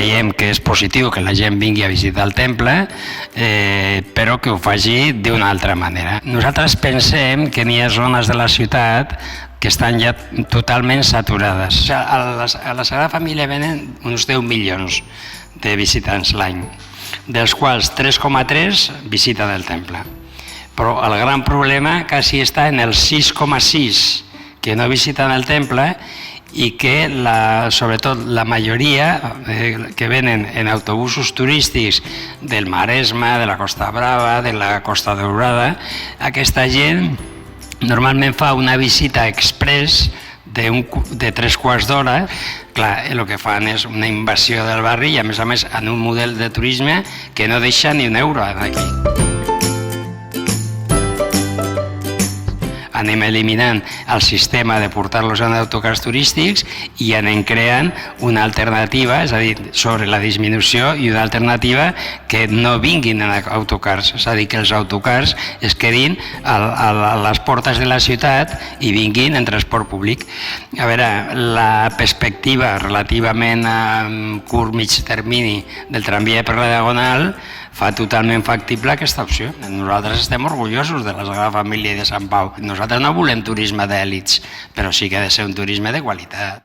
creiem que és positiu que la gent vingui a visitar el temple, però que ho faci d'una altra manera. Nosaltres pensem que n'hi ha zones de la ciutat que estan ja totalment saturades. A la Sagrada Família venen uns 10 milions de visitants l'any, dels quals 3,3 visiten el temple. Però el gran problema quasi està en el 6,6 que no visiten el temple i que sobretot la majoria que venen en autobusos turístics del Maresme, de la Costa Brava, de la Costa Daurada, aquesta gent normalment fa una visita express de 3 quarts d'hora. Clar, el que fan és una invasió del barri i a més en un model de turisme que no deixa ni un euro aquí. Anem eliminant el sistema de portar-los en autocars turístics i anem creant una alternativa, és a dir, sobre la disminució i una alternativa que no vinguin en autocars, és a dir, que els autocars es quedin a les portes de la ciutat i vinguin en transport públic. A veure, la perspectiva relativament a curt mig termini del tramvia per la Diagonal fa totalment factible aquesta opció. Nosaltres estem orgullosos de la Sagrada Família i de Sant Pau. Nosaltres no volem turisme d'èlits, però sí que ha de ser un turisme de qualitat.